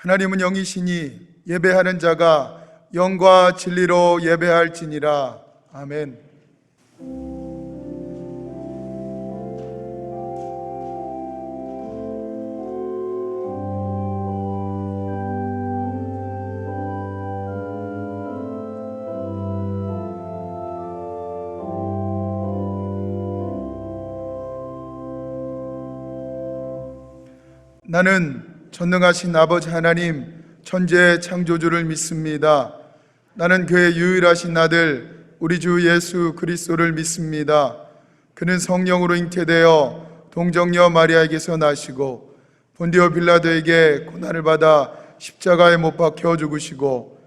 하나님은 영이시니 예배하는 자가 영과 진리로 예배할지니라. 아멘. 나는 전능하신 아버지 하나님 천지의 창조주를 믿습니다. 나는 그의 유일하신 아들 우리 주 예수 그리스도를 믿습니다. 그는 성령으로 잉태되어 동정녀 마리아에게서 나시고 본디오 빌라도에게 고난을 받아 십자가에 못 박혀 죽으시고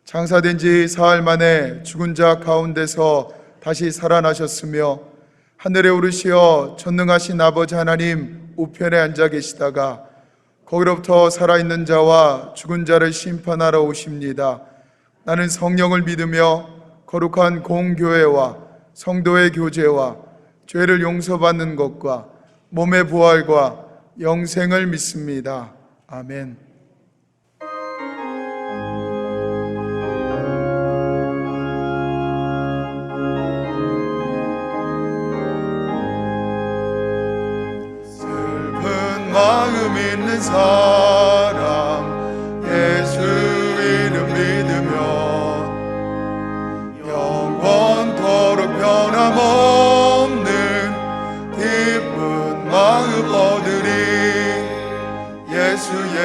장사된 지 사흘 만에 죽은 자 가운데서 다시 살아나셨으며 하늘에 오르시어 전능하신 아버지 하나님 우편에 앉아 계시다가 거기로부터 살아있는 자와 죽은 자를 심판하러 오십니다. 나는 성령을 믿으며 거룩한 공교회와 성도의 교제와 죄를 용서받는 것과 몸의 부활과 영생을 믿습니다. 아멘. 마음 있는 사람 예수 이름 믿으면 영원토록 변함없는 기쁜 마음 얻으리. 예수의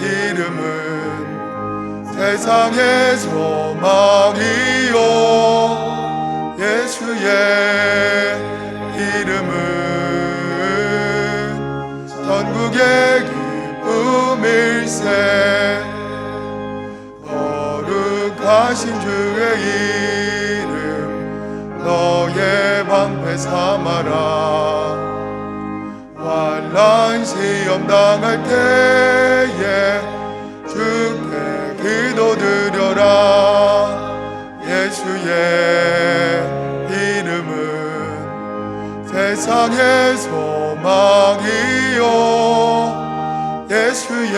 이름은 세상의 소망이요 예수의 이름은 전국의 기쁨일세. 거룩하신 주의 이름 너의 방패 삼아라. 환난 시험 당할 때에 주께 기도드려라. 예수의 이름은 세상의 소망이요 예수의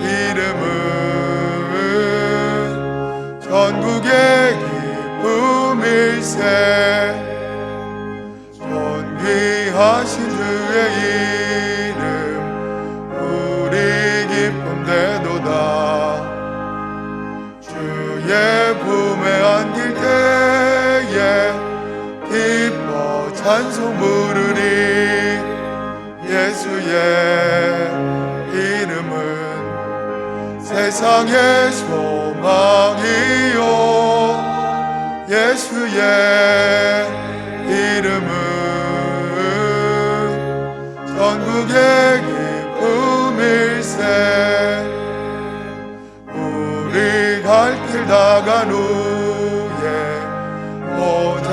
이름은 전국의 기쁨일세. 존귀하신 주의 이름 우리 기쁨 되도다. 주의 품에 안길 때에 기뻐 찬송 부르리. 예수의 이름은 세상의 소망이요 예수의 이름은 전국의 기쁨일세. 우리 갈 길 다간 후에 보좌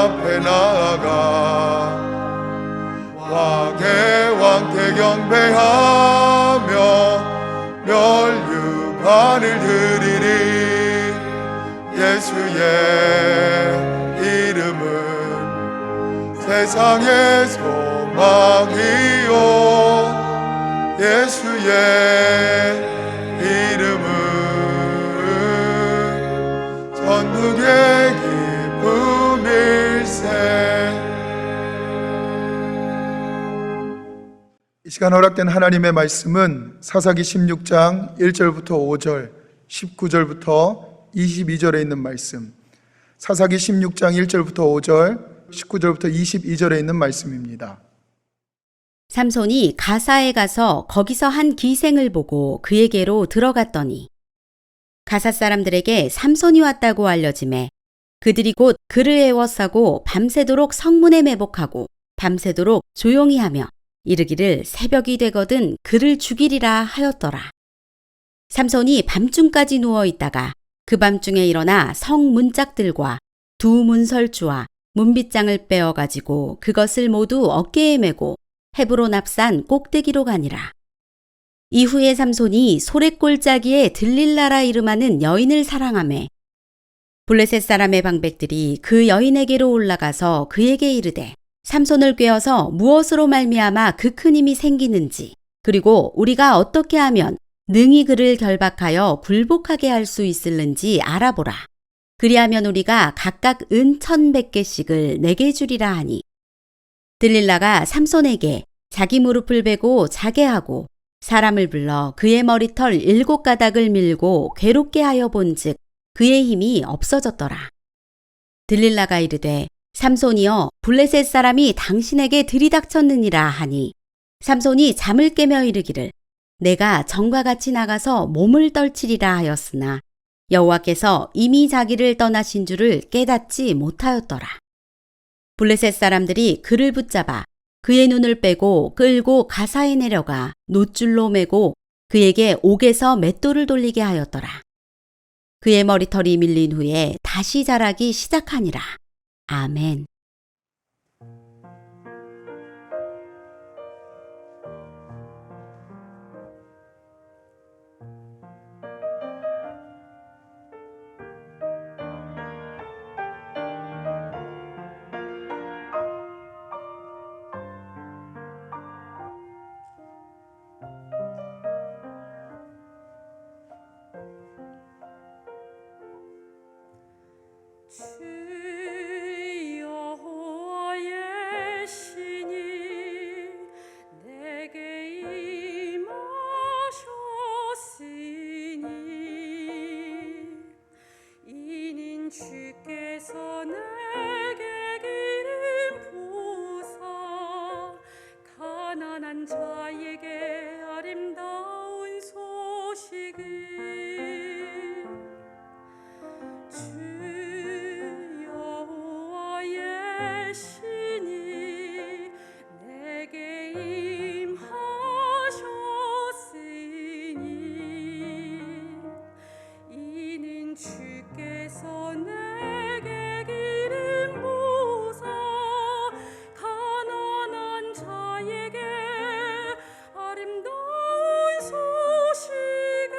앞에 나아가 왕의 경배하며 멸류관을 드리리. 예수의 이름은 세상의 소망이요 예수의 이름은 전국의 기쁨일세. 이 시간 허락된 하나님의 말씀은 사사기 16장 1절부터 5절, 19절부터 22절에 있는 말씀, 사사기 16장 1절부터 5절, 19절부터 22절에 있는 말씀입니다. 삼손이 가사에 가서 거기서 한 기생을 보고 그에게로 들어갔더니 가사 사람들에게 삼손이 왔다고 알려지매 그들이 곧 그를 애워싸고 밤새도록 성문에 매복하고 밤새도록 조용히 하며 이르기를 새벽이 되거든 그를 죽이리라 하였더라. 삼손이 밤중까지 누워있다가 그 밤중에 일어나 성 문짝들과 두 문설주와 문빗장을 빼어가지고 그것을 모두 어깨에 메고 헤브론 앞산 꼭대기로 가니라. 이후에 삼손이 소랫골짜기에 들릴라라 이름하는 여인을 사랑하매 블레셋 사람의 방백들이 그 여인에게로 올라가서 그에게 이르되 삼손을 꾀어서 무엇으로 말미암아 그 큰 힘이 생기는지 그리고 우리가 어떻게 하면 능히 그를 결박하여 굴복하게 할 수 있을는지 알아보라. 그리하면 우리가 각각 은 1,100개씩을 내게 주리라 하니 들릴라가 삼손에게 자기 무릎을 베고 자게 하고 사람을 불러 그의 머리털 7가닥을 밀고 괴롭게 하여 본즉 그의 힘이 없어졌더라. 들릴라가 이르되 삼손이여 블레셋 사람이 당신에게 들이닥쳤느니라 하니 삼손이 잠을 깨며 이르기를 내가 전과 같이 나가서 몸을 떨치리라 하였으나 여호와께서 이미 자기를 떠나신 줄을 깨닫지 못하였더라. 블레셋 사람들이 그를 붙잡아 그의 눈을 빼고 끌고 가사에 내려가 놋줄로 매고 그에게 옥에서 맷돌을 돌리게 하였더라. 그의 머리털이 밀린 후에 다시 자라기 시작하니라. 아멘. 주 여호와의 신이 내게 임하셨으니 이는 주께서 내게 기름 부으사 가난한 자에게 아름다운 소식을 신이 내게 임하셨으니 이는 주께서 내게 기름 부으사 가난한 자에게 아름다운 소식을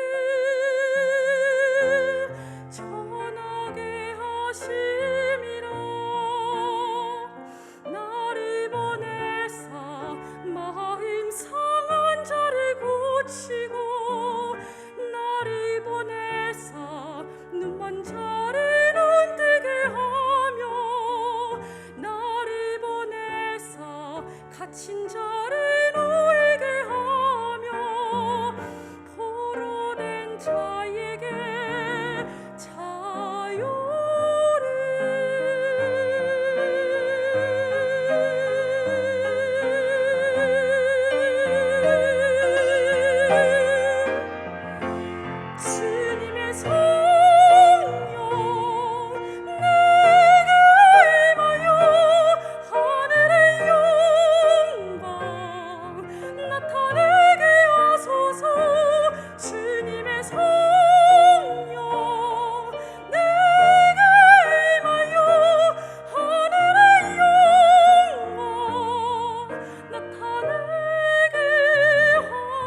전하게 하심이라. 나를 보내사 마음 상한 자를 고치고 나를 보내사 눈먼 자를 눈뜨게 하며 나를 보내사 갇힌 자를 놓이게 하며 포로된 자에게 주님의 성령 내게 임하여 하늘의 영광 나타내게 하소서. 주님의 성령 내게 임하여 하늘의 영광 나타내게 하소서.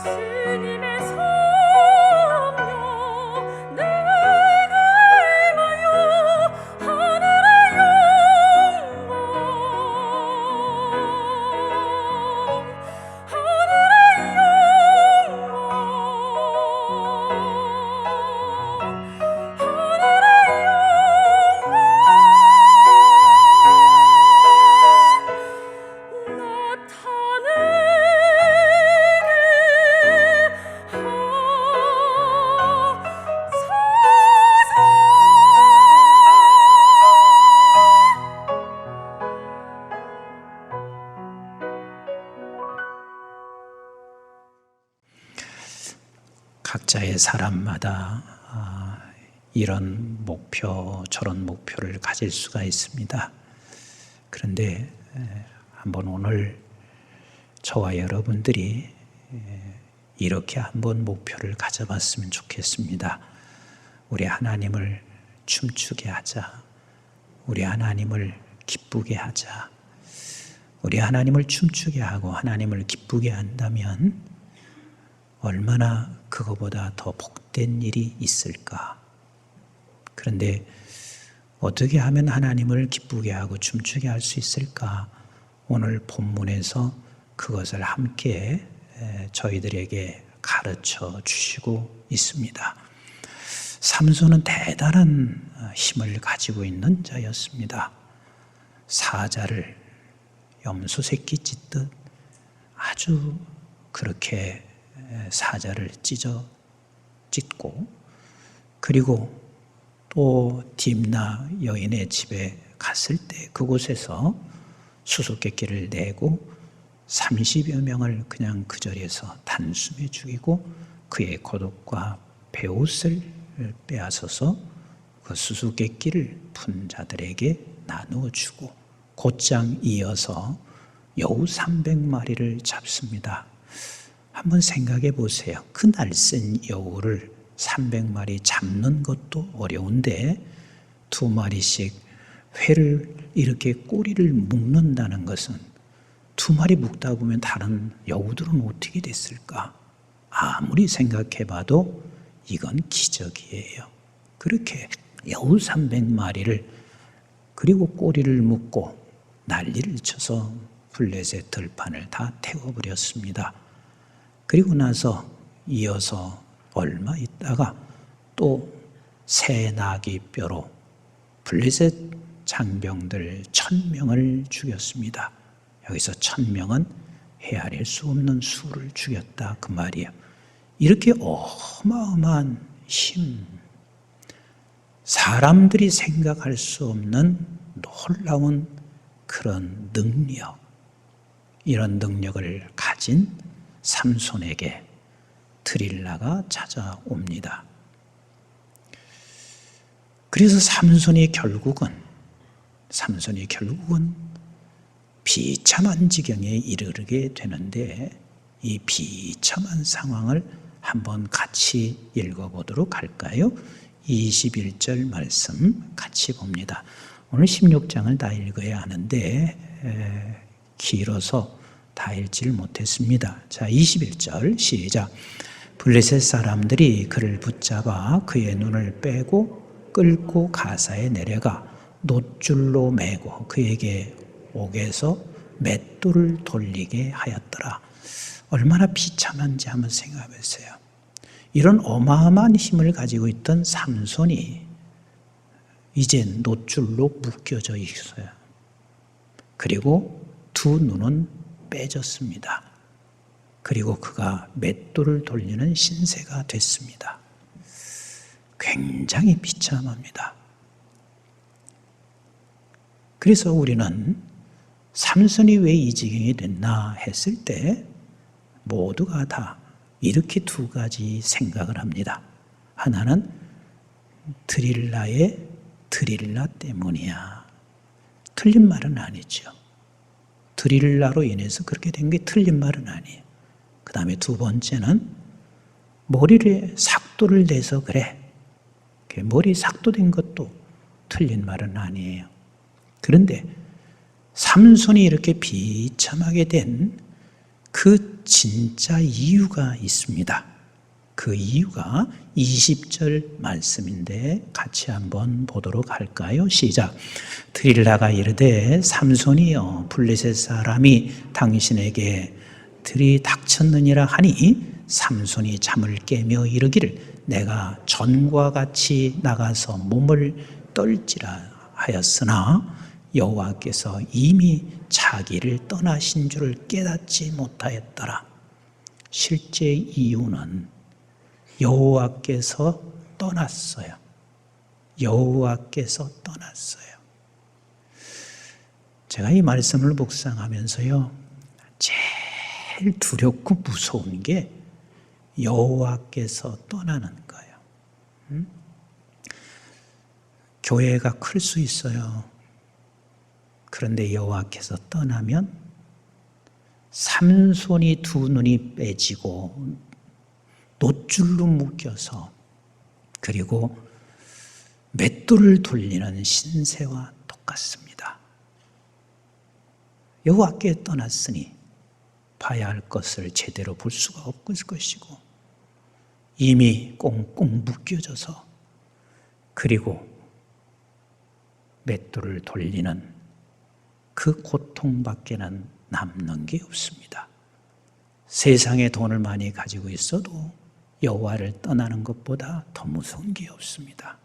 주님의 성령 내게 임하여 하늘의 영광 하늘의 영광 하늘의 영광 나타내게 각자의 사람마다 이런 목표, 저런 목표를 가질 수가 있습니다. 그런데 한번 오늘 저와 여러분들이 이렇게 한번 목표를 가져봤으면 좋겠습니다. 우리 하나님을 춤추게 하자. 우리 하나님을 기쁘게 하자. 우리 하나님을 춤추게 하고 하나님을 기쁘게 한다면 얼마나 그거보다 더 복된 일이 있을까? 그런데 어떻게 하면 하나님을 기쁘게 하고 춤추게 할 수 있을까? 오늘 본문에서 그것을 함께 저희들에게 가르쳐 주시고 있습니다. 삼손은 대단한 힘을 가지고 있는 자였습니다. 사자를 염소 새끼 찢듯 아주 그렇게 사자를 찢고 그리고 또 딥나 여인의 집에 갔을 때 그곳에서 수수께끼를 내고 30여 명을 그냥 그 자리에서 단숨에 죽이고 그의 겉옷과 베옷을 빼앗아서 그 수수께끼를 푼 자들에게 나누어 주고 곧장 이어서 여우 300마리를 잡습니다. 한번 생각해 보세요. 그 날쌘 여우를 300마리 잡는 것도 어려운데 2마리씩 회를 이렇게 꼬리를 묶는다는 것은 2마리 묶다 보면 다른 여우들은 어떻게 됐을까? 아무리 생각해 봐도 이건 기적이에요. 그렇게 여우 300마리를 그리고 꼬리를 묶고 난리를 쳐서 블레셋 들판을 다 태워버렸습니다. 그리고 나서 이어서 얼마 있다가 또 새 나귀 뼈로 블레셋 장병들 1000명을 죽였습니다. 여기서 1000명은 헤아릴 수 없는 수를 죽였다 그 말이에요. 이렇게 어마어마한 힘, 사람들이 생각할 수 없는 놀라운 그런 능력, 이런 능력을 가진 삼손에게 드릴라가 찾아옵니다. 그래서 삼손이 결국은 비참한 지경에 이르게 되는데 이 비참한 상황을 한번 같이 읽어보도록 할까요? 21절 말씀 같이 봅니다. 오늘 16장을 다 읽어야 하는데 길어서 다 읽지를 못했습니다. 자, 21절 시작. 블레셋 사람들이 그를 붙잡아 그의 눈을 빼고 끌고 가사에 내려가 놋줄로 매고 그에게 옥에서 맷돌을 돌리게 하였더라. 얼마나 비참한지 한번 생각해 보세요. 이런 어마어마한 힘을 가지고 있던 삼손이 이제 놋줄로 묶여져 있어요. 그리고 2 눈은 빼졌습니다. 그리고 그가 맷돌을 돌리는 신세가 됐습니다. 굉장히 비참합니다. 그래서 우리는 삼손이 왜 이 지경이 됐나 했을 때 모두가 다 이렇게 2가지 생각을 합니다. 하나는 드릴라의 드릴라 때문이야. 틀린 말은 아니죠. 드릴라로 인해서 그렇게 된 게 틀린 말은 아니에요. 그 다음에 2번째는 머리를 삭도를 내서 그래. 머리 삭도된 것도 틀린 말은 아니에요. 그런데 삼손이 이렇게 비참하게 된 그 진짜 이유가 있습니다. 그 이유가 20절 말씀인데 같이 한번 보도록 할까요? 시작. 드릴라가 이르되 삼손이여 블레셋 사람이 당신에게 들이닥쳤느니라 하니 삼손이 잠을 깨며 이르기를 내가 전과 같이 나가서 몸을 떨지라 하였으나 여호와께서 이미 자기를 떠나신 줄을 깨닫지 못하였더라. 실제 이유는 여호와께서 떠났어요. 여호와께서 떠났어요. 제가 이 말씀을 묵상하면서요, 제일 두렵고 무서운 게 여호와께서 떠나는 거예요. 교회가 클 수 있어요. 그런데 여호와께서 떠나면 삼손이 2 눈이 빼지고 놋줄로 묶여서 그리고 맷돌을 돌리는 신세와 똑같습니다. 여호와께 떠났으니 봐야 할 것을 제대로 볼 수가 없을 것이고 이미 꽁꽁 묶여져서 그리고 맷돌을 돌리는 그 고통밖에는 남는 게 없습니다. 세상에 돈을 많이 가지고 있어도 여호와를 떠나는 것보다 더 무서운 게 없습니다.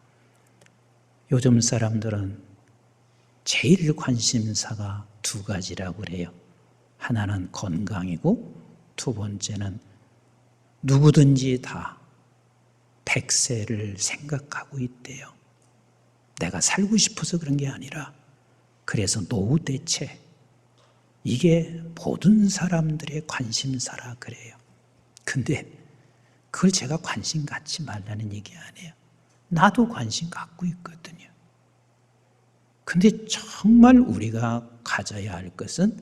요즘 사람들은 제일 관심사가 두 가지라고 그래요. 하나는 건강이고 두 번째는 누구든지 다 100세를 생각하고 있대요. 내가 살고 싶어서 그런 게 아니라 그래서 노후 대책, 이게 모든 사람들의 관심사라 그래요. 근데 그걸 제가 관심 갖지 말라는 얘기 아니에요. 나도 관심 갖고 있거든요. 근데 정말 우리가 가져야 할 것은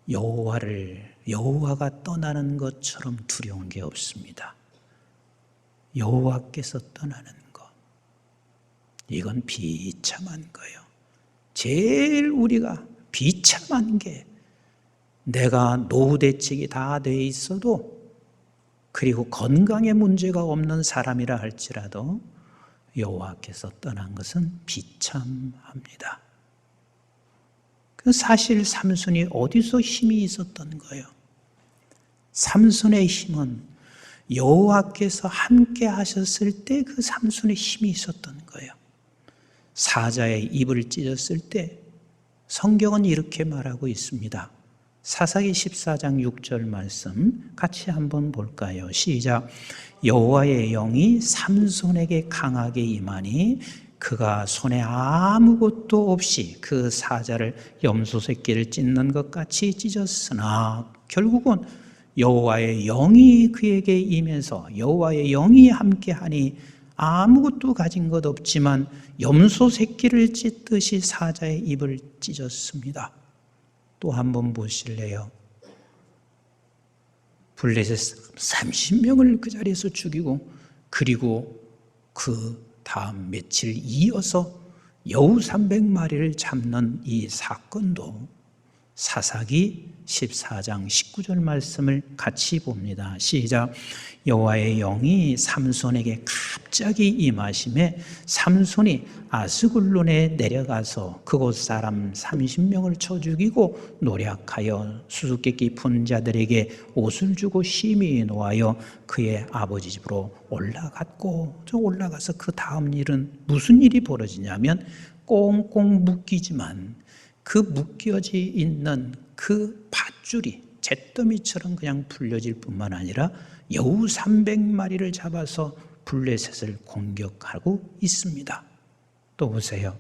여호와가 떠나는 것처럼 두려운 게 없습니다. 여호와께서 떠나는 것, 이건 비참한 거예요. 제일 우리가 비참한 게 내가 노후 대책이 다 돼 있어도 그리고 건강에 문제가 없는 사람이라 할지라도 여호와께서 떠난 것은 비참합니다. 사실 삼손이 어디서 힘이 있었던 거예요? 삼손의 힘은 여호와께서 함께 하셨을 때 그 삼손의 힘이 있었던 거예요. 사자의 입을 찢었을 때 성경은 이렇게 말하고 있습니다. 사사기 14장 6절 말씀 같이 한번 볼까요? 시작. 여호와의 영이 삼손에게 강하게 임하니 그가 손에 아무것도 없이 그 사자를 염소 새끼를 찢는 것 같이 찢었으나 결국은 여호와의 영이 그에게 임해서 여호와의 영이 함께하니 아무것도 가진 것 없지만 염소 새끼를 찢듯이 사자의 입을 찢었습니다. 또 한번 보실래요? 블레셋 30명을 그 자리에서 죽이고 그리고 그 다음 며칠 이어서 여우 300마리를 잡는 이 사건도 사사기 14장 19절 말씀을 같이 봅니다. 시작. 여호와의 영이 삼손에게 갑자기 임하심에 삼손이 아스글론에 내려가서 그곳 사람 30명을 쳐 죽이고 노략하여 수수께끼 푼 자들에게 옷을 주고 심히 노하여 그의 아버지 집으로 올라갔고 올라가서 그 다음 일은 무슨 일이 벌어지냐면 꽁꽁 묶이지만 그 묶여져 있는 그 밧줄이 잿더미처럼 그냥 풀려질 뿐만 아니라 여우 300마리를 잡아서 블레셋을 공격하고 있습니다. 또 보세요.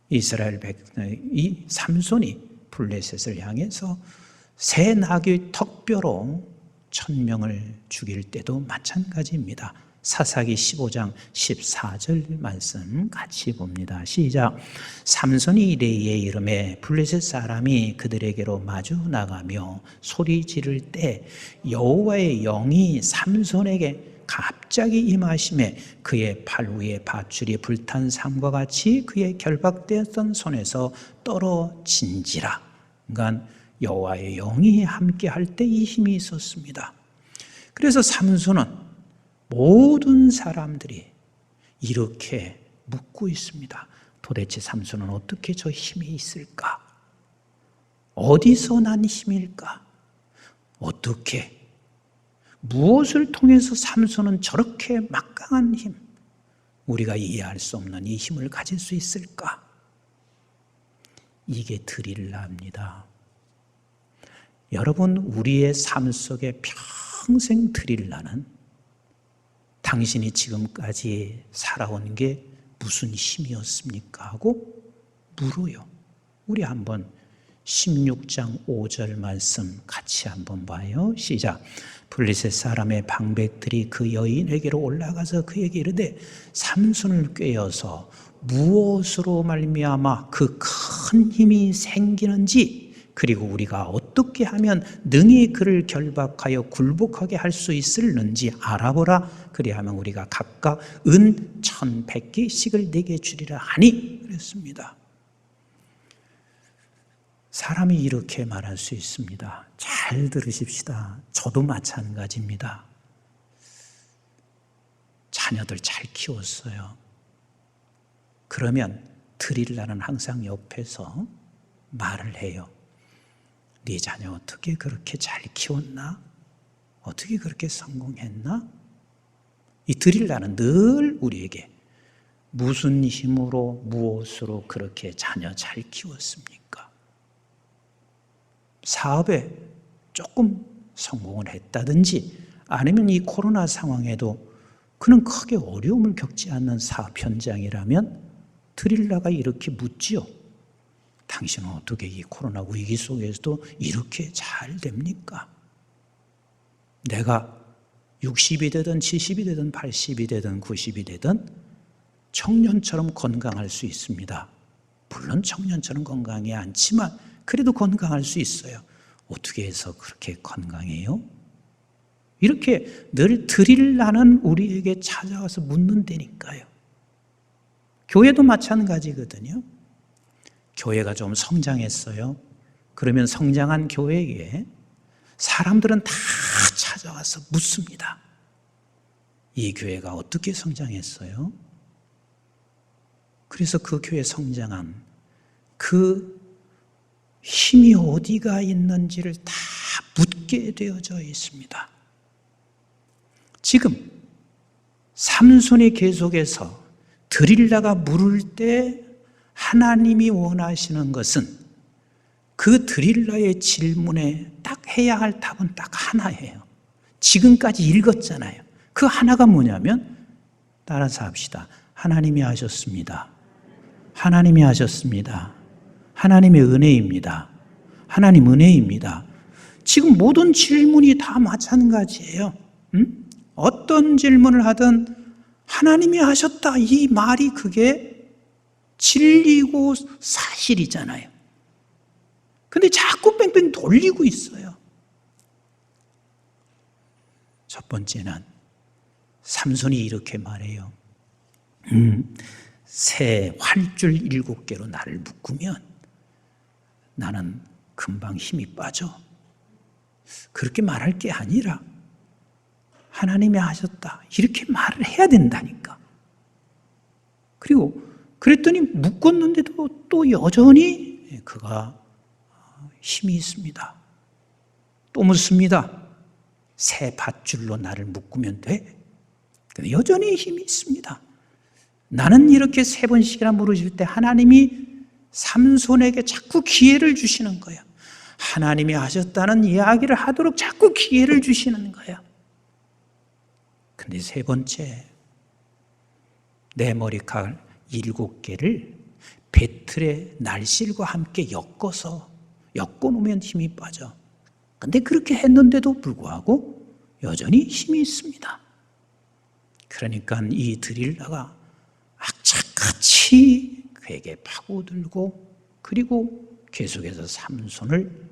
이스라엘 이 삼손이 블레셋을 향해서 새 나귀의 턱뼈로 1000명을 죽일 때도 마찬가지입니다. 사사기 15장 14절 말씀 같이 봅니다. 시작. 삼손이 레이의 이름에 블레셋 사람이 그들에게로 마주 나가며 소리 지를 때 여호와의 영이 삼손에게 갑자기 임하심에 그의 팔 위에 밧줄이 불탄 삶과 같이 그의 결박되었던 손에서 떨어진지라. 그러니까 여호와의 영이 함께 할 때 이 힘이 있었습니다. 그래서 삼손은 모든 사람들이 이렇게 묻고 있습니다. 도대체 삼손은 어떻게 저 힘이 있을까? 어디서 난 힘일까? 어떻게? 무엇을 통해서 삼손은 저렇게 막강한 힘, 우리가 이해할 수 없는 이 힘을 가질 수 있을까? 이게 드릴라입니다. 여러분, 우리의 삶 속에 평생 드릴라는 당신이 지금까지 살아온 게 무슨 힘이었습니까? 하고 물어요. 우리 한번 16장 5절 말씀 같이 한번 봐요. 시작. 블레셋 사람의 방백들이 그 여인에게로 올라가서 그에게 이르되 삼손을 꾀어서 무엇으로 말미암아 그 큰 힘이 생기는지 그리고 우리가 어떤 어떻게 하면 능히 그를 결박하여 굴복하게 할 수 있을는지 알아보라. 그리하면 우리가 각각 은 1,100개씩을 내게 주리라 하니 그랬습니다. 사람이 이렇게 말할 수 있습니다. 잘 들으십시다. 저도 마찬가지입니다. 자녀들 잘 키웠어요. 그러면 드릴라는 항상 옆에서 말을 해요. 네 자녀 어떻게 그렇게 잘 키웠나? 어떻게 그렇게 성공했나? 이 드릴라는 늘 우리에게 무슨 힘으로 무엇으로 그렇게 자녀 잘 키웠습니까? 사업에 조금 성공을 했다든지 아니면 이 코로나 상황에도 그는 크게 어려움을 겪지 않는 사업 현장이라면 드릴라가 이렇게 묻지요. 당신은 어떻게 이 코로나 위기 속에서도 이렇게 잘 됩니까? 내가 60이 되든 70이 되든 80이 되든 90이 되든 청년처럼 건강할 수 있습니다. 물론 청년처럼 건강해 않지만 그래도 건강할 수 있어요. 어떻게 해서 그렇게 건강해요? 이렇게 늘 드릴라는 우리에게 찾아와서 묻는다니까요. 교회도 마찬가지거든요. 교회가 좀 성장했어요. 그러면 성장한 교회에 사람들은 다 찾아와서 묻습니다. 이 교회가 어떻게 성장했어요? 그래서 그 교회 성장한 그 힘이 어디가 있는지를 다 묻게 되어져 있습니다. 지금 삼손이 계속해서 드릴라가 물을 때 하나님이 원하시는 것은 그 드릴라의 질문에 딱 해야 할 답은 딱 하나예요. 지금까지 읽었잖아요. 그 하나가 뭐냐면 따라서 합시다. 하나님이 하셨습니다. 하나님이 하셨습니다. 하나님의 은혜입니다. 하나님 은혜입니다. 지금 모든 질문이 다 마찬가지예요. 어떤 질문을 하든 하나님이 하셨다 이 말이 그게 진리고 사실이잖아요. 근데 자꾸 뺑뺑 돌리고 있어요. 첫 번째는 삼손이 이렇게 말해요. 새 활줄 7개로 나를 묶으면 나는 금방 힘이 빠져. 그렇게 말할 게 아니라 하나님이 하셨다 이렇게 말을 해야 된다니까. 그리고 그랬더니 묶었는데도 또 여전히 그가 힘이 있습니다. 또 묻습니다. 새 밧줄로 나를 묶으면 돼? 여전히 힘이 있습니다. 나는 이렇게 3번씩이나 물으실 때 하나님이 삼손에게 자꾸 기회를 주시는 거예요. 하나님이 하셨다는 이야기를 하도록 자꾸 기회를 주시는 거예요. 근데 3번째, 내 머리칼 7개를 배틀의 날실과 함께 엮어놓으면 힘이 빠져. 근데 그렇게 했는데도 불구하고 여전히 힘이 있습니다. 그러니까 이 드릴라가 악착같이 그에게 파고들고 그리고 계속해서 삼손을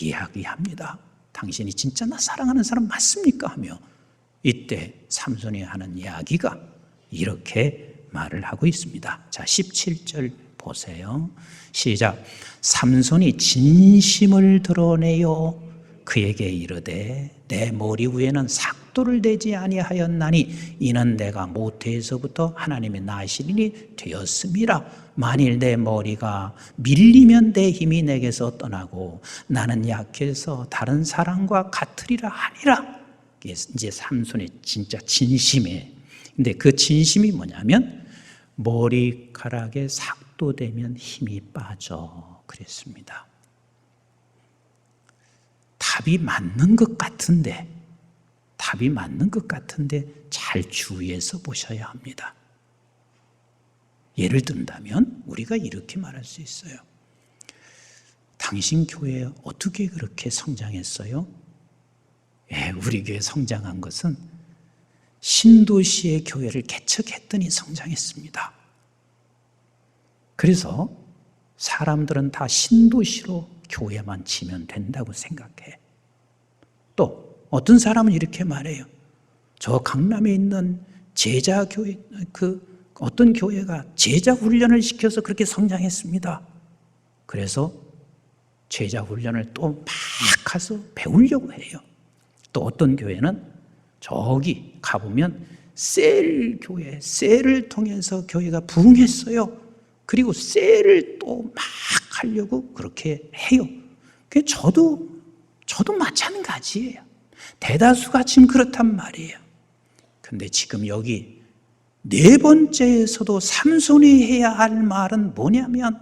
이야기합니다. 당신이 진짜 나 사랑하는 사람 맞습니까? 하며 이때 삼손이 하는 이야기가 이렇게 말을 하고 있습니다. 자, 17절 보세요. 시작. 삼손이 진심을 드러내요. 그에게 이르되 내 머리 위에는 삭도를 대지 아니하였나니 이는 내가 모태에서부터 하나님의 나시린이 되었음이라. 만일 내 머리가 밀리면 내 힘이 내게서 떠나고 나는 약해서 다른 사람과 같으리라 하니라. 이제 삼손의 진짜 진심에, 근데 그 진심이 뭐냐면 머리카락에 삭도되면 힘이 빠져 그랬습니다. 답이 맞는 것 같은데 잘 주의해서 보셔야 합니다. 예를 든다면 우리가 이렇게 말할 수 있어요. 당신 교회 어떻게 그렇게 성장했어요? 우리 교회 성장한 것은 신도시의 교회를 개척했더니 성장했습니다. 그래서 사람들은 다 신도시로 교회만 치면 된다고 생각해. 또 어떤 사람은 이렇게 말해요. 저 강남에 있는 제자교회, 어떤 교회가 제자 훈련을 시켜서 그렇게 성장했습니다. 그래서 제자 훈련을 또 막 가서 배우려고 해요. 또 어떤 교회는 저기 가보면 셀 교회, 셀을 통해서 교회가 부흥했어요. 그리고 셀을 또 막 하려고 그렇게 해요. 저도 마찬가지예요. 대다수가 지금 그렇단 말이에요. 근데 지금 여기 네 번째에서도 삼손이 해야 할 말은 뭐냐면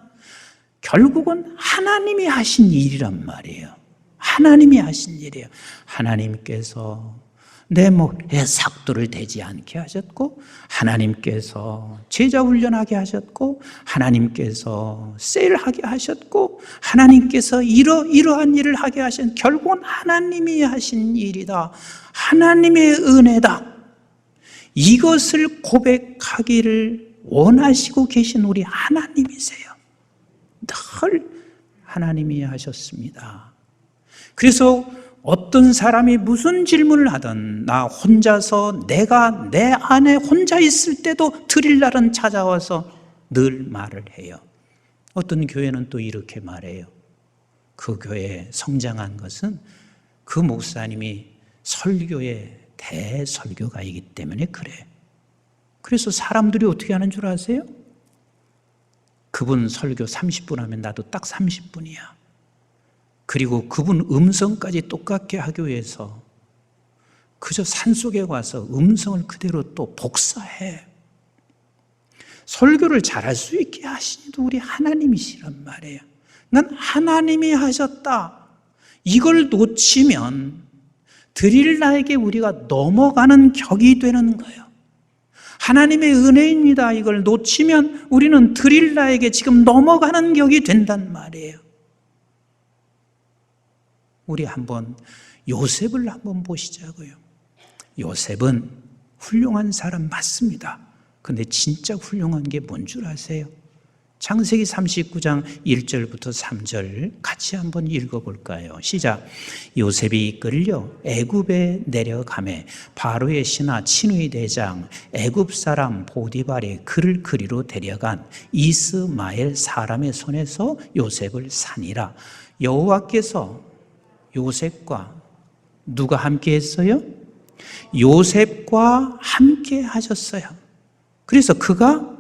결국은 하나님이 하신 일이란 말이에요. 하나님이 하신 일이에요. 하나님께서 내 목에 삭도를 대지 않게 하셨고, 하나님께서 제자 훈련하게 하셨고, 하나님께서 셀하게 하셨고, 하나님께서 이러한 일을 하게 하신, 결국은 하나님이 하신 일이다. 하나님의 은혜다. 이것을 고백하기를 원하시고 계신 우리 하나님이세요. 늘 하나님이 하셨습니다. 그래서 어떤 사람이 무슨 질문을 하든 나 혼자서 내가 내 안에 혼자 있을 때도 드릴 날은 찾아와서 늘 말을 해요. 어떤 교회는 또 이렇게 말해요. 그 교회에 성장한 것은 그 목사님이 설교의 대설교가이기 때문에 그래. 그래서 사람들이 어떻게 하는 줄 아세요? 그분 설교 30분 하면 나도 딱 30분이야. 그리고 그분 음성까지 똑같게 하기 위해서 그저 산속에 와서 음성을 그대로 또 복사해. 설교를 잘할 수 있게 하신 우리 하나님이시란 말이에요. 난 하나님이 하셨다. 이걸 놓치면 드릴 나에게 우리가 넘어가는 격이 되는 거예요. 하나님의 은혜입니다. 이걸 놓치면 우리는 드릴 나에게 지금 넘어가는 격이 된단 말이에요. 우리 한번 요셉을 한번 보시자고요. 요셉은 훌륭한 사람 맞습니다. 근데 진짜 훌륭한 게 뭔 줄 아세요? 창세기 39장 1절부터 3절 같이 한번 읽어볼까요? 시작. 요셉이 끌려 애굽에 내려가매 바로의 신하 친위 대장 애굽 사람 보디발이 그를 그리로 데려간 이스마엘 사람의 손에서 요셉을 사니라. 여호와께서 요셉과 누가 함께 했어요? 요셉과 함께 하셨어요. 그래서 그가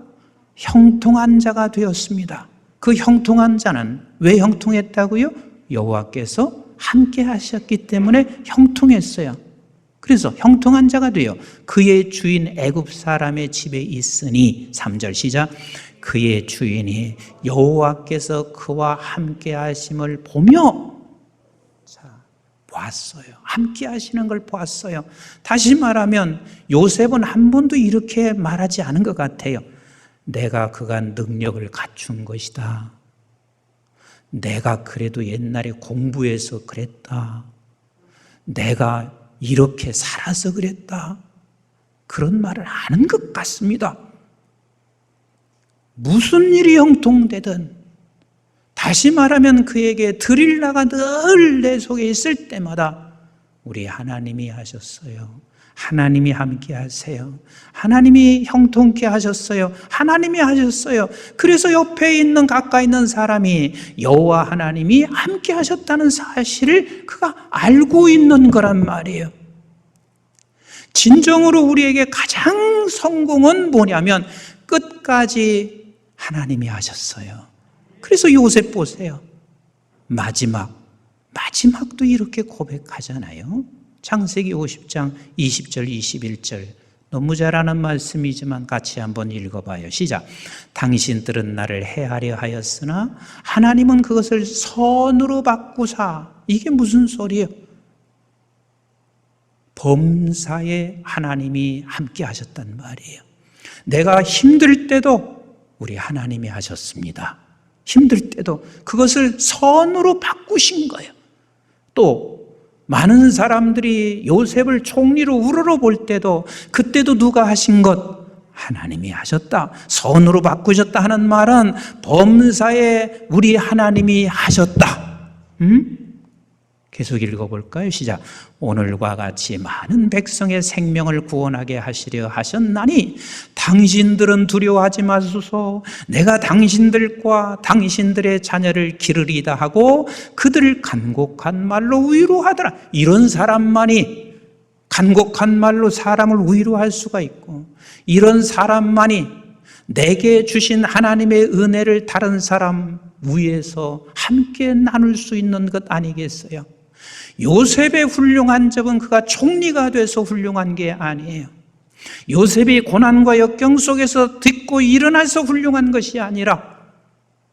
형통한 자가 되었습니다. 그 형통한 자는 왜 형통했다고요? 여호와께서 함께 하셨기 때문에 형통했어요. 그래서 형통한 자가 되어 그의 주인 애굽 사람의 집에 있으니 3절 시작. 그의 주인이 여호와께서 그와 함께 하심을 보며 보았어요. 함께 하시는 걸 보았어요. 다시 말하면 요셉은 한 번도 이렇게 말하지 않은 것 같아요. 내가 그가 능력을 갖춘 것이다. 내가 그래도 옛날에 공부해서 그랬다. 내가 이렇게 살아서 그랬다. 그런 말을 하는 것 같습니다. 무슨 일이 형통되든 다시 말하면 그에게 드릴 나가 늘 내 속에 있을 때마다 우리 하나님이 하셨어요. 하나님이 함께 하세요. 하나님이 형통케 하셨어요. 하나님이 하셨어요. 그래서 옆에 있는 가까이 있는 사람이 여호와 하나님이 함께 하셨다는 사실을 그가 알고 있는 거란 말이에요. 진정으로 우리에게 가장 성공은 뭐냐면 끝까지 하나님이 하셨어요. 그래서 요셉 보세요. 마지막도 이렇게 고백하잖아요. 창세기 50장 20절 21절 너무 잘 아는 말씀이지만 같이 한번 읽어봐요. 시작. 당신들은 나를 해하려 하였으나 하나님은 그것을 선으로 바꾸사. 이게 무슨 소리예요? 범사에 하나님이 함께 하셨단 말이에요. 내가 힘들 때도 우리 하나님이 하셨습니다. 힘들 때도 그것을 선으로 바꾸신 거예요. 또 많은 사람들이 요셉을 총리로 우러러 볼 때도 그때도 누가 하신 것? 하나님이 하셨다. 선으로 바꾸셨다 하는 말은 범사에 우리 하나님이 하셨다. 계속 읽어볼까요? 시작. 오늘과 같이 많은 백성의 생명을 구원하게 하시려 하셨나니 당신들은 두려워하지 마소서. 내가 당신들과 당신들의 자녀를 기르리다 하고 그들을 간곡한 말로 위로하더라. 이런 사람만이 간곡한 말로 사람을 위로할 수가 있고, 이런 사람만이 내게 주신 하나님의 은혜를 다른 사람 위에서 함께 나눌 수 있는 것 아니겠어요? 요셉의 훌륭한 점은 그가 총리가 돼서 훌륭한 게 아니에요. 요셉이 고난과 역경 속에서 듣고 일어나서 훌륭한 것이 아니라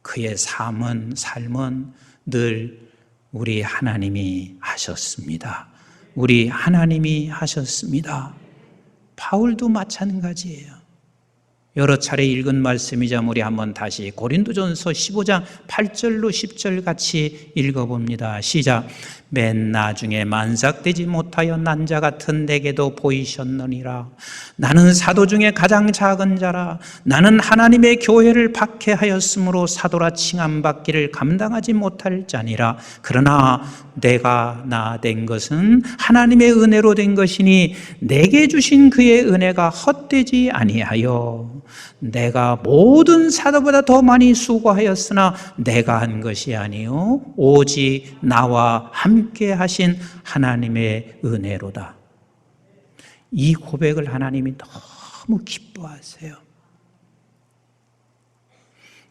그의 삶은 늘 우리 하나님이 하셨습니다. 우리 하나님이 하셨습니다. 바울도 마찬가지예요. 여러 차례 읽은 말씀이자 우리 한번 다시 고린도전서 15장 8절로 10절 같이 읽어봅니다. 시작. 맨 나중에 만삭되지 못하여 난 자 같은 내게도 보이셨느니라. 나는 사도 중에 가장 작은 자라. 나는 하나님의 교회를 박해하였으므로 사도라 칭함받기를 감당하지 못할 자니라. 그러나 내가 나 된 것은 하나님의 은혜로 된 것이니 내게 주신 그의 은혜가 헛되지 아니하여 내가 모든 사도보다 더 많이 수고하였으나 내가 한 것이 아니요 오직 나와 함께 하신 하나님의 은혜로다. 이 고백을 하나님이 너무 기뻐하세요.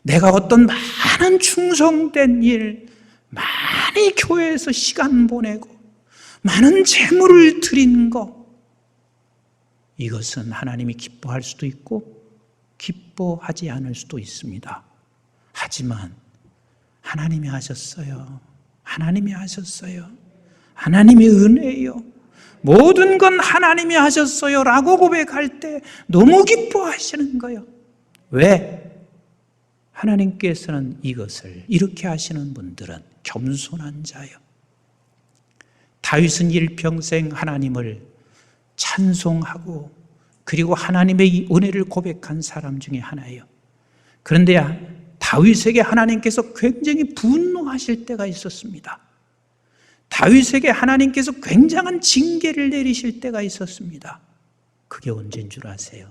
내가 어떤 많은 충성된 일, 많이 교회에서 시간 보내고 많은 재물을 드린 것, 이것은 하나님이 기뻐할 수도 있고 기뻐하지 않을 수도 있습니다. 하지만 하나님이 하셨어요. 하나님이 하셨어요. 하나님의 은혜요. 모든 건 하나님이 하셨어요 라고 고백할 때 너무 기뻐하시는 거예요. 왜? 하나님께서는 이것을 이렇게 하시는 분들은 겸손한 자요. 다윗은 일평생 하나님을 찬송하고 그리고 하나님의 은혜를 고백한 사람 중에 하나예요. 그런데 다윗에게 하나님께서 굉장히 분노하실 때가 있었습니다. 다윗에게 하나님께서 굉장한 징계를 내리실 때가 있었습니다. 그게 언제인 줄 아세요?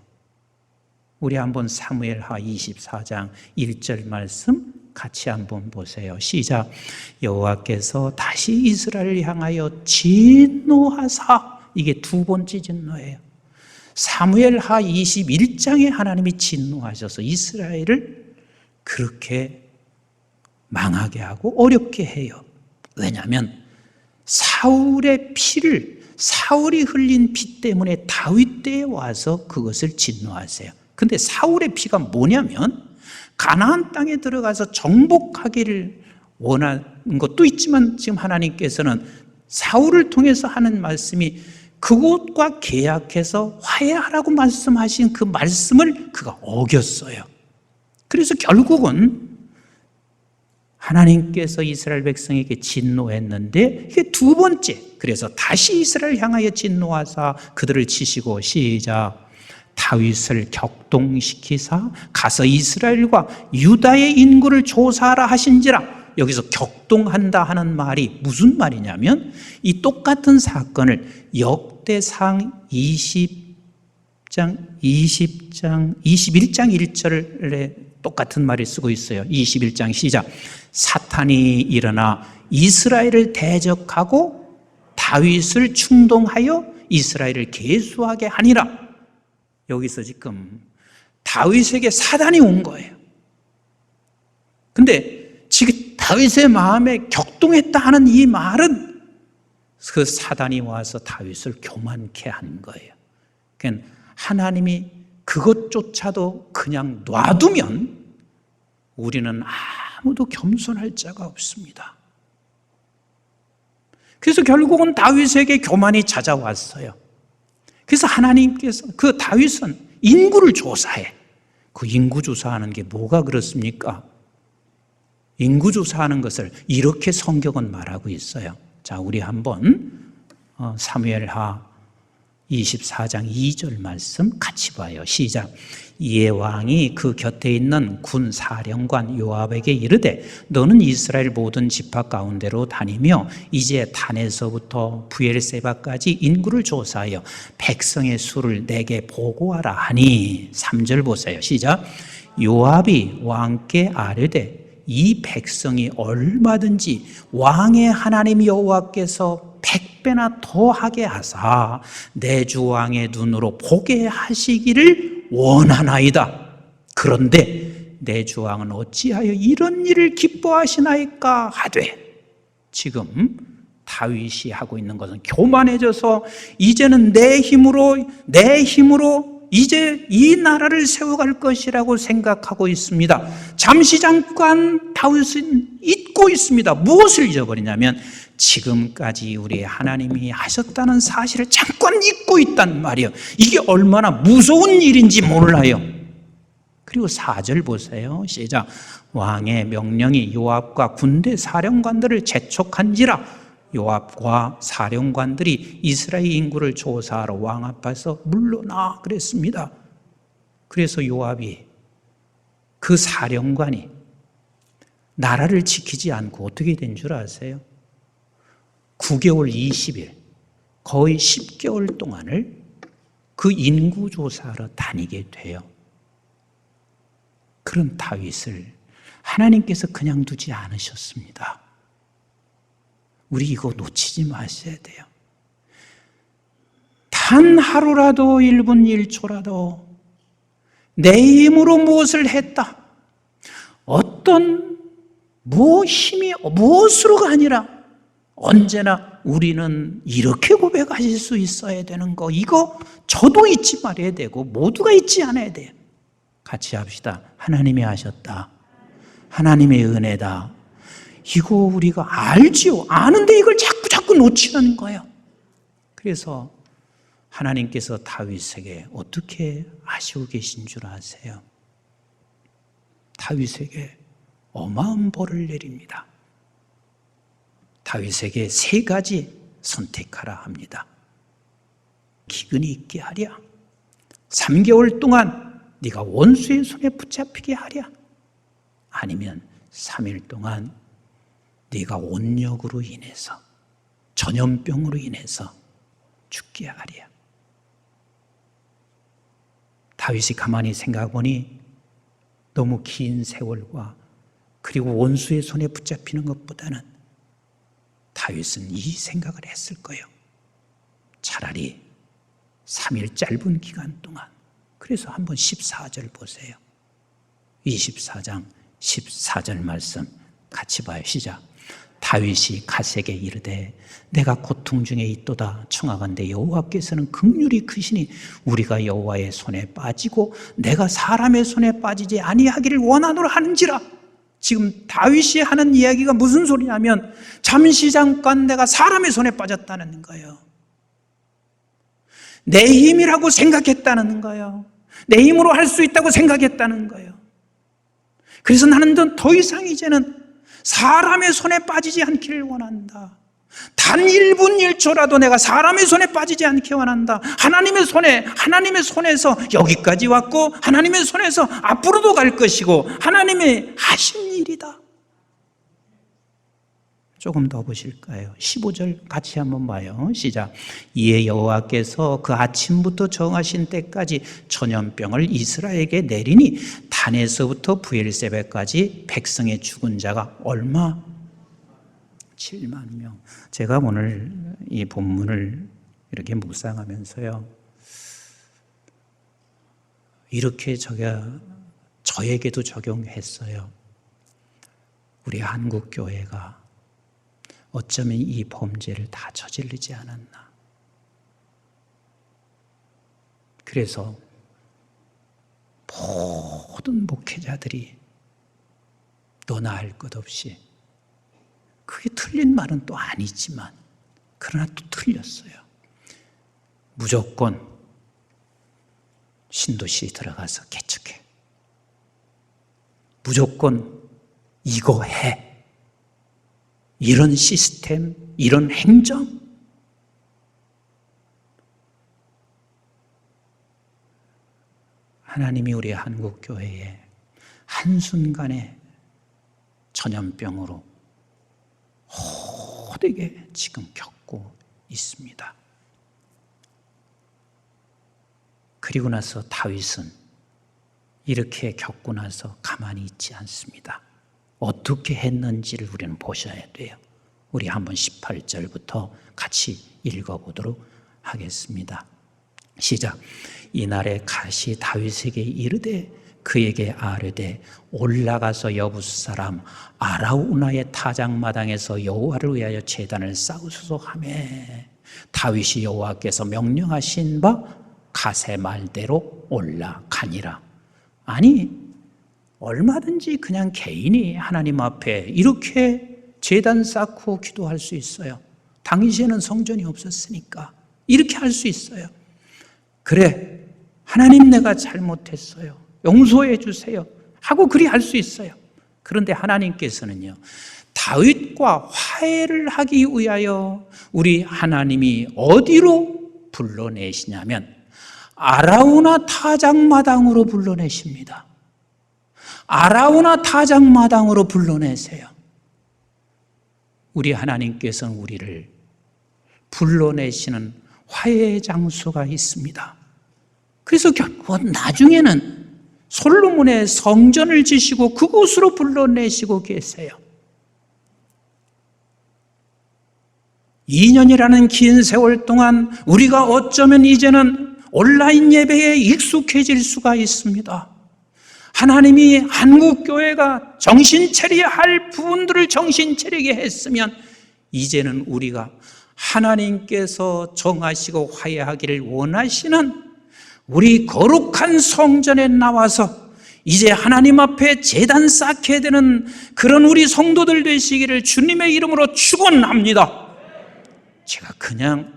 우리 한번 사무엘하 24장 1절 말씀 같이 한번 보세요. 시작. 여호와께서 다시 이스라엘을 향하여 진노하사, 이게 두 번째 진노예요. 사무엘하 21장에 하나님이 진노하셔서 이스라엘을 그렇게 망하게 하고 어렵게 해요. 왜냐하면 사울의 피를, 사울이 흘린 피 때문에 다윗 때에 와서 그것을 진노하세요. 근데 사울의 피가 뭐냐면 가나안 땅에 들어가서 정복하기를 원하는 것도 있지만 지금 하나님께서는 사울을 통해서 하는 말씀이 그곳과 계약해서 화해하라고 말씀하신 그 말씀을 그가 어겼어요. 그래서 결국은 하나님께서 이스라엘 백성에게 진노했는데 이게 두 번째, 그래서 다시 이스라엘 향하여 진노하사 그들을 치시고, 시작. 다윗을 격동시키사 가서 이스라엘과 유다의 인구를 조사하라 하신지라. 여기서 격동한다 하는 말이 무슨 말이냐면 이 똑같은 사건을 역대상 21장 1절에 똑같은 말을 쓰고 있어요. 21장 시작. 사탄이 일어나 이스라엘을 대적하고 다윗을 충동하여 이스라엘을 계수하게 하니라. 여기서 지금 다윗에게 사단이 온 거예요. 근데 지금 다윗의 마음에 격동했다 하는 이 말은 그 사단이 와서 다윗을 교만케 한 거예요. 그러니까 하나님이 그것조차도 그냥 놔두면 우리는 아무도 겸손할 자가 없습니다. 그래서 결국은 다윗에게 교만이 찾아왔어요. 그래서 하나님께서 그 다윗은 인구를 조사해. 그 인구 조사하는 게 뭐가 그렇습니까? 인구 조사하는 것을 이렇게 성경은 말하고 있어요. 자, 우리 한번 사무엘하 24장 2절 말씀 같이 봐요. 시작. 이에 왕이 그 곁에 있는 군 사령관 요압에게 이르되 너는 이스라엘 모든 지파 가운데로 다니며 이제 단에서부터 부엘세바까지 인구를 조사하여 백성의 수를 내게 보고하라 하니 3절 보세요. 시작. 요압이 왕께 아뢰되 이 백성이 얼마든지 왕의 하나님 여호와께서 100배나 더하게 하사 내 주 왕의 눈으로 보게 하시기를 원하나이다. 그런데 내 주 왕은 어찌하여 이런 일을 기뻐하시나이까 하되, 지금 다윗이 하고 있는 것은 교만해져서 이제는 내 힘으로 이제 이 나라를 세워갈 것이라고 생각하고 있습니다. 잠시 잠깐 다윗은 잊고 있습니다. 무엇을 잊어버리냐면 지금까지 우리 하나님이 하셨다는 사실을 잠깐 잊고 있단 말이에요. 이게 얼마나 무서운 일인지 몰라요. 그리고 4절 보세요. 시작. 왕의 명령이 요압과 군대 사령관들을 재촉한지라 요압과 사령관들이 이스라엘 인구를 조사하러 왕 앞에서 물러나 그랬습니다. 그래서 요압이, 그 사령관이 나라를 지키지 않고 어떻게 된 줄 아세요? 9개월 20일, 거의 10개월 동안을 그 인구 조사하러 다니게 돼요. 그런 다윗을 하나님께서 그냥 두지 않으셨습니다. 우리 이거 놓치지 마셔야 돼요. 단 하루라도 1분 1초라도 내 힘으로 무엇을 했다, 어떤 힘이 무엇으로가 아니라 언제나 우리는 이렇게 고백하실 수 있어야 되는 거, 이거 저도 잊지 말아야 되고 모두가 잊지 않아야 돼요. 같이 합시다. 하나님이 하셨다. 하나님의 은혜다. 이거 우리가 알지요. 아는데 이걸 자꾸 놓치는 거예요. 그래서 하나님께서 다윗에게 어떻게 하시고 계신 줄 아세요? 다윗에게 어마어마한 벌을 내립니다. 다윗에게 3가지 선택하라 합니다. 기근이 있게 하랴, 3개월 동안 네가 원수의 손에 붙잡히게 하랴, 아니면 3일 동안 네가 온역으로 인해서, 전염병으로 인해서 죽게 하랴. 다윗이 가만히 생각해보니 너무 긴 세월과 그리고 원수의 손에 붙잡히는 것보다는 다윗은 이 생각을 했을 거예요. 차라리 3일 짧은 기간 동안. 그래서 한번 14절 보세요. 24장 14절 말씀 같이 봐요. 시작. 다윗이 갓에게 이르되 내가 고통 중에 있도다. 청하건대 여호와께서는 긍휼이 크시니 우리가 여호와의 손에 빠지고 내가 사람의 손에 빠지지 아니하기를 원하노라 하는지라. 지금 다윗이 하는 이야기가 무슨 소리냐면 잠시 잠깐 내가 사람의 손에 빠졌다는 거예요. 내 힘이라고 생각했다는 거예요. 내 힘으로 할 수 있다고 생각했다는 거예요. 그래서 나는 더 이상 이제는 사람의 손에 빠지지 않기를 원한다. 단 1분 1초라도 내가 사람의 손에 빠지지 않게 원한다. 하나님의 손에서 여기까지 왔고 하나님의 손에서 앞으로도 갈 것이고 하나님의 하신 일이다. 조금 더 보실까요? 15절 같이 한번 봐요. 시작. 이에 여호와께서 그 아침부터 정하신 때까지 전염병을 이스라엘에게 내리니 단에서부터 부엘세바까지 백성의 죽은 자가 얼마? 7만 명. 제가 오늘 이 본문을 이렇게 묵상하면서요, 이렇게 저에게도 적용했어요. 우리 한국 교회가 어쩌면 이 범죄를 다 저지르지 않았나. 그래서 모든 목회자들이 너나 할 것 없이, 그게 틀린 말은 또 아니지만 그러나 또 틀렸어요. 무조건 신도시 들어가서 개척해, 무조건 이거 해, 이런 시스템, 이런 행정, 하나님이 우리 한국교회에 한순간에 전염병으로 호되게 지금 겪고 있습니다. 그리고 나서 다윗은 이렇게 겪고 나서 가만히 있지 않습니다. 어떻게 했는지를 우리는 보셔야 돼요. 우리 한번 18절부터 같이 읽어보도록 하겠습니다. 시작. 이날에 갓이 다윗에게 이르되 그에게 아뢰되 올라가서 여부스 사람 아라우나의 타작마당에서 여호와를 위하여 제단을 쌓으소서 하며 다윗이 여호와께서 명령하신 바 갓의 말대로 올라가니라. 아니, 얼마든지 그냥 개인이 하나님 앞에 이렇게 제단 쌓고 기도할 수 있어요. 당시에는 성전이 없었으니까 이렇게 할 수 있어요. 그래, 하나님 내가 잘못했어요. 용서해 주세요. 하고 그리 할 수 있어요. 그런데 하나님께서는요, 다윗과 화해를 하기 위하여 우리 하나님이 어디로 불러내시냐면 아라우나 타작마당으로 불러내십니다. 아라우나 타작마당으로 불러내세요. 우리 하나님께서는 우리를 불러내시는 화해의 장소가 있습니다. 그래서 결국 나중에는 솔로몬의 성전을 지시고 그곳으로 불러내시고 계세요. 2년이라는 긴 세월 동안 우리가 어쩌면 이제는 온라인 예배에 익숙해질 수가 있습니다. 하나님이 한국교회가 정신 차려야 할 부분들을 정신 차리게 했으면 이제는 우리가 하나님께서 정하시고 화해하기를 원하시는 우리 거룩한 성전에 나와서 이제 하나님 앞에 제단 쌓게 되는 그런 우리 성도들 되시기를 주님의 이름으로 축원합니다. 제가 그냥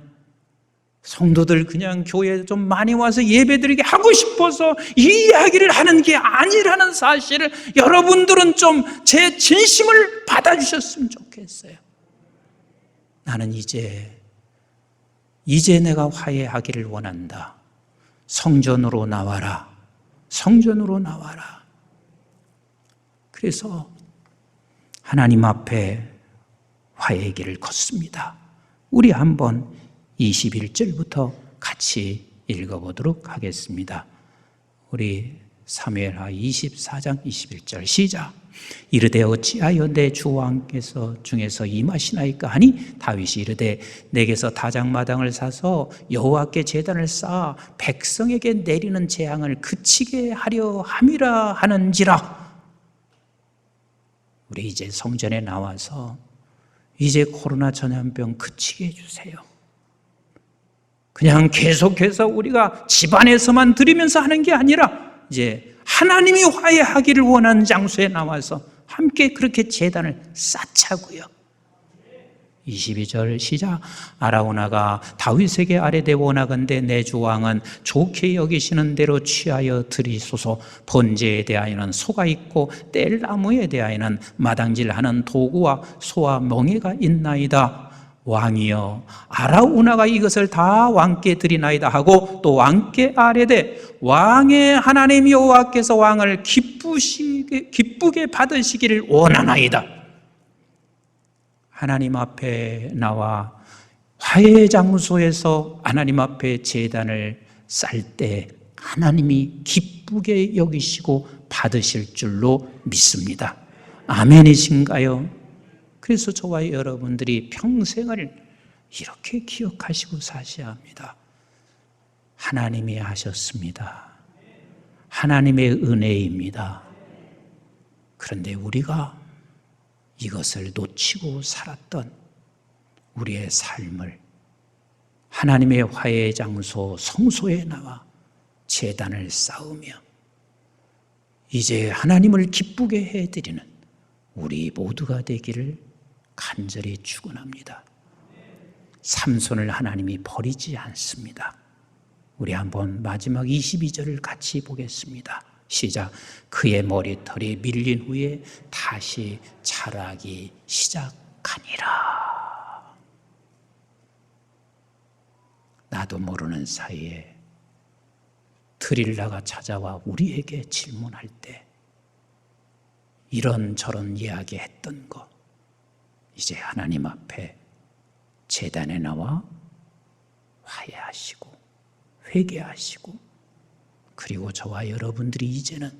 성도들 그냥 교회에 좀 많이 와서 예배드리게 하고 싶어서 이 이야기를 하는 게 아니라는 사실을 여러분들은 좀 제 진심을 받아주셨으면 좋겠어요. 나는 이제 내가 화해하기를 원한다. 성전으로 나와라. 성전으로 나와라. 그래서 하나님 앞에 화해의 길을 걷습니다. 우리 한번 21절부터 같이 읽어보도록 하겠습니다. 우리 사무엘하 24장 21절 시작. 이르되 어찌하여 내 주 왕께서 중에서 임하시나이까 하니 다윗이 이르되 내게서 타작마당을 사서 여호와께 제단을 쌓아 백성에게 내리는 재앙을 그치게 하려 함이라 하는지라. 우리 이제 성전에 나와서 이제 코로나 전염병 그치게 해주세요. 그냥 계속해서 우리가 집안에서만 드리면서 하는 게 아니라 이제 하나님이 화해하기를 원하는 장소에 나와서 함께 그렇게 제단을 쌓자고요. 22절 시작. 아라우나가 다윗에게 아뢰되 원하건대 내 주 왕은 좋게 여기시는 대로 취하여 드리소서. 번제에 대하여는 소가 있고 뗄 나무에 대하여는 마당질하는 도구와 소와 멍에가 있나이다. 왕이여 아라우나가 이것을 다 왕께 드리나이다 하고 또 왕께 아뢰되 왕의 하나님 여호와께서 왕을 기쁘게 받으시기를 원하나이다. 하나님 앞에 나와 화해의 장소에서 하나님 앞에 제단을 쌀 때 하나님이 기쁘게 여기시고 받으실 줄로 믿습니다. 아멘이신가요? 그래서 저와 여러분들이 평생을 이렇게 기억하시고 사셔야 합니다. 하나님이 하셨습니다. 하나님의 은혜입니다. 그런데 우리가 이것을 놓치고 살았던 우리의 삶을 하나님의 화해의 장소 성소에 나와 제단을 쌓으며 이제 하나님을 기쁘게 해드리는 우리 모두가 되기를 간절히 축원합니다. 삼손을 하나님이 버리지 않습니다. 우리 한번 마지막 22절을 같이 보겠습니다. 시작. 그의 머리털이 밀린 후에 다시 자라기 시작하니라. 나도 모르는 사이에 드릴라가 찾아와 우리에게 질문할 때 이런저런 이야기했던 거 이제 하나님 앞에 제단에 나와 화해하시고 회개하시고, 그리고 저와 여러분들이 이제는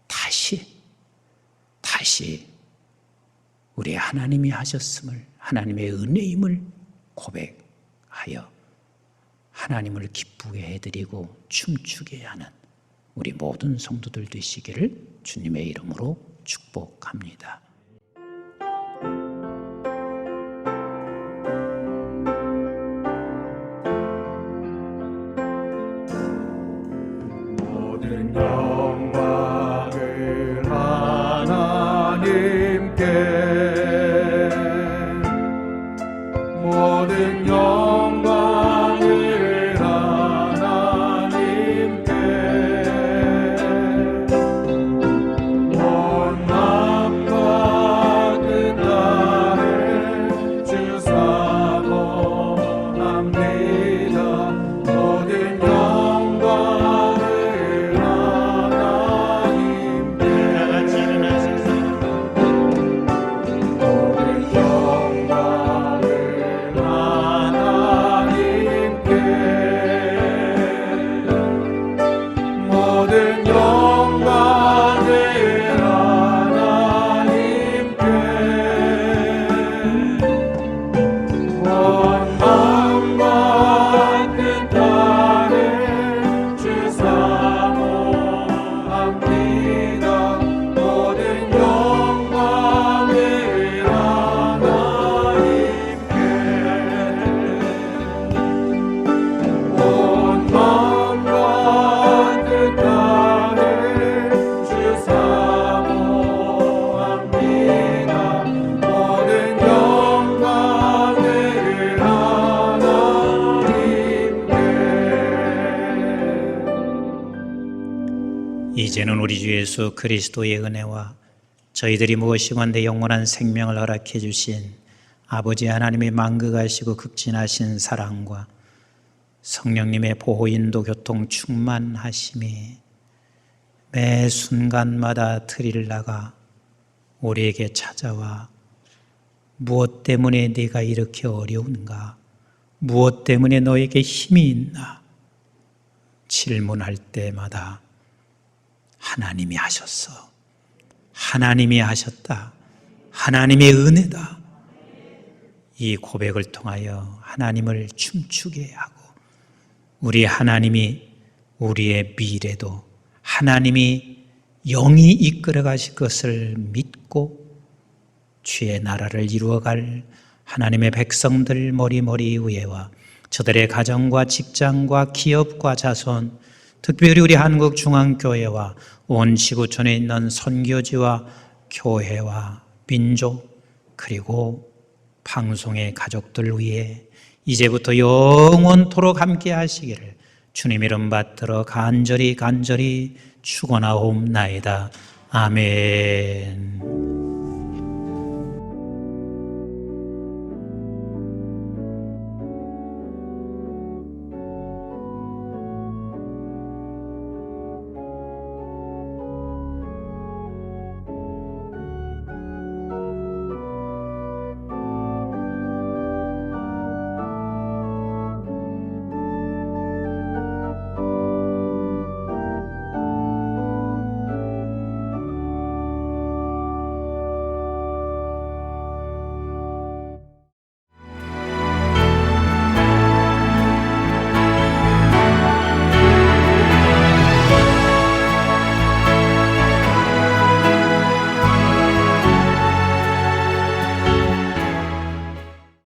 다시 우리 하나님이 하셨음을, 하나님의 은혜임을 고백하여 하나님을 기쁘게 해드리고 춤추게 하는 우리 모든 성도들 되시기를 주님의 이름으로 축복합니다. 모든 영광을 하나님께, 모든 영광을 하나님께, 온 마음과 뜻 다해 주 사모합니다. 모든 영광을 하나님께, 다같이 일어나셔서 모든 영광을 하나님께, 모든 영광을 하나님께, 온 마음과 뜻 다해 주 사모합니다. 모든 영광을 하나님께, 온 마음과 뜻 다해 주 사모합니다. 모든 영광을 하나님께. 이제는 우리 주 예수 그리스도의 은혜와 저희들이 무엇이건대 영원한 생명을 허락해 주신 아버지 하나님의 만극하시고 극진하신 사랑과 성령님의 보호 인도 교통 충만하심이 매 순간마다 드릴라가 우리에게 찾아와 무엇 때문에 네가 이렇게 어려운가? 무엇 때문에 너에게 힘이 있나? 질문할 때마다 하나님이 하셨어. 하나님이 하셨다. 하나님의 은혜다. 이 고백을 통하여 하나님을 춤추게 하고, 우리 하나님이 우리의 미래도 하나님이 영이 이끌어 가실 것을 믿고 주의 나라를 이루어갈 하나님의 백성들 머리머리 위에와 저들의 가정과 직장과 기업과 자손, 특별히 우리 한국중앙교회와 온 지구촌에 있는 선교지와 교회와 민족, 그리고 방송의 가족들 위해 이제부터 영원토록 함께 하시기를 주님 이름 받들어 간절히 축원하옵나이다. 아멘.